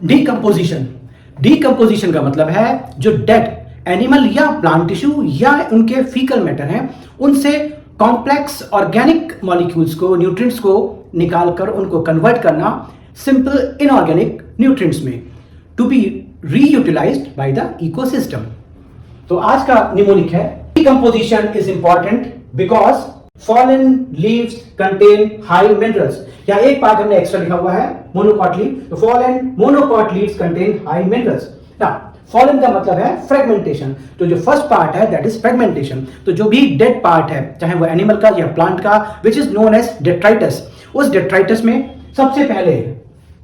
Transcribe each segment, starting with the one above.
Decomposition. Decomposition का मतलब है जो डेड एनिमल या प्लांट टिश्यू या उनके फीकल मैटर हैं उनसे कॉम्प्लेक्स ऑर्गेनिक मॉलिक्यूल्स को, न्यूट्रिएंट्स को निकालकर उनको कन्वर्ट करना सिंपल इनऑर्गेनिक न्यूट्रिएंट्स में to be reutilised by the ecosystem. तो आज का निमोनिक है decomposition is important because fallen leaves contain high minerals. या एक पार्ट हमने एक्स्ट्रा लिखा हुआ है मोनोकॉट लीव, तो fallen monocot leaves contain high minerals. Fallen का मतलब है फ्रेगमेंटेशन, तो जो फर्स्ट पार्ट है दैट इज फ्रेगमेंटेशन। तो जो भी डेड पार्ट है चाहे वो एनिमल का या प्लांट का which is known as detritus, उस डेट्राइटस में सबसे पहले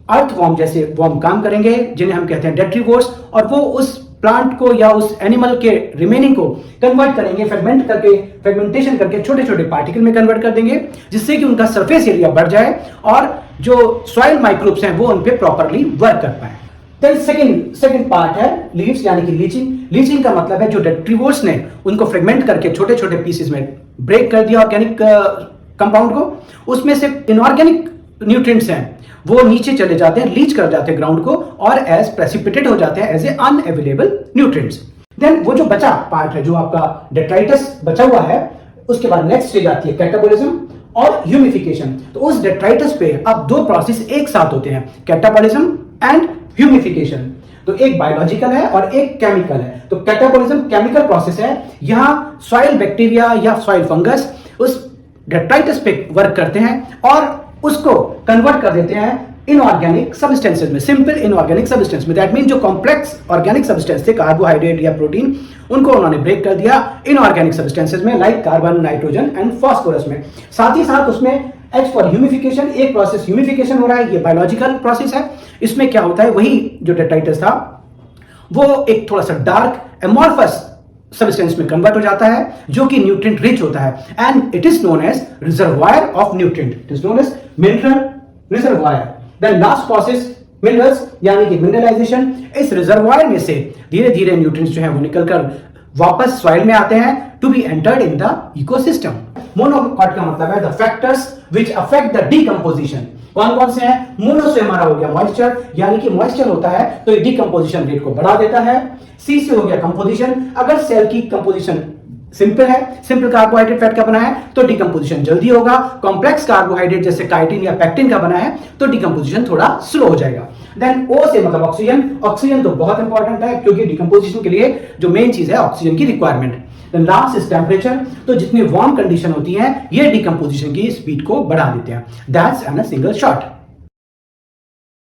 अर्थवॉर्म जैसे वॉर्म काम करेंगे जिन्हें हम कहते हैं डेट्रीवोर्स, और वो उस प्लांट को या उस एनिमल के रिमेनिंग को कन्वर्ट करेंगे, फ्रेगमेंटेशन करके छोटे छोटे पार्टिकल में कन्वर्ट कर देंगे जिससे कि उनका सरफेस एरिया बढ़ जाए और जो सॉइल माइक्रोब्स हैं वो उन पे प्रॉपर्ली वर्क कर पाए। देन सेकंड पार्ट है लीव्स यानी कि लीचिंग। लीचिंग का मतलब है जो डेट्रीवोर्स ने उनको फ्रेगमेंट करके छोटे छोटे पीसेस में ब्रेक कर दिया ऑर्गेनिक कंपाउंड को, उसमें से इनऑर्गेनिक न्यूट्रिएंट्स हैं वो नीचे चले जाते हैं, लीच कर जाते हैं ग्राउंड को और एज प्रेसिपिटेट हो जाते हैं as a unavailable nutrients. Then वो जो बचा पार्ट है जो आपका डेट्राइटस बचा हुआ है, उसके बाद नेक्स्ट स्टेज आती है कैटाबॉलिज्म और ह्यूमिफिकेशन। तो उस डेट्राइटस पे अब दो प्रोसेस एक साथ होते हैं, कैटाबॉलिज्म एंड ह्यूमिफिकेशन। तो एक बायोलॉजिकल है और एक केमिकल है। तो कैटाबॉलिज्म केमिकल प्रोसेस है, यहां सॉइल बैक्टीरिया या सॉइल फंगस उस डेट्राइटस पे वर्क करते हैं और उसको कन्वर्ट कर देते हैं इनऑर्गेनिक सब्सटेंसेस में, सिंपल इनऑर्गेनिक सब्सटेंस में। दैट मीन जो कॉम्प्लेक्स ऑर्गेनिक सब्सटेंस थे, कार्बोहाइड्रेट या प्रोटीन, उनको उन्होंने ब्रेक कर दिया इनऑर्गेनिक सब्सटेंसेस में like carbon, nitrogen and phosphorus में। साथ ही साथ उसमें एच फॉर ह्यूमिफिकेशन, एक प्रोसेस ह्यूमिफिकेशन हो रहा है, ये बायोलॉजिकल प्रोसेस है। इसमें क्या होता है, वही जो डेट्राइटस था वो एक थोड़ा सा डार्क एमॉर्फस सब्सटेंस में कन्वर्ट हो जाता है जो कि न्यूट्रिएंट रिच होता है and it is known as reservoir of nutrient, it is known as mineral reservoir. Then last process minerals यानी कि मिनरलाइजेशन। इस रिजर्वायर में से धीरे धीरे न्यूट्रिएंट्स जो है वो निकलकर वापस सॉइल में आते हैं to be entered in the ecosystem. Monocot का मतलब है the factors which affect the decomposition. कौन कौन से हैं? मोनो से हमारा हो गया मॉइस्चर, यानी कि मॉइस्चर होता है तो ये डीकंपोजिशन रेट को बढ़ा देता है। सी से हो गया कंपोजिशन, अगर सेल की कंपोजिशन सिंपल है, सिंपल कार्बोहाइड्रेट फैट का बना है तो डीकंपोजिशन जल्दी होगा। कॉम्प्लेक्स कार्बोहाइड्रेट जैसे काइटिन या पेक्टिन का बना है तो डीकंपोजिशन थोड़ा स्लो हो जाएगा। देन ओ से मतलब ऑक्सीजन। ऑक्सीजन तो बहुत इंपॉर्टेंट है क्योंकि डीकंपोजिशन के लिए जो मेन चीज है ऑक्सीजन की requirement. Then last is temperature. तो जितनी वार्म कंडीशन होती है ये डीकंपोजिशन की स्पीड को बढ़ा देते हैं। That's an a single shot.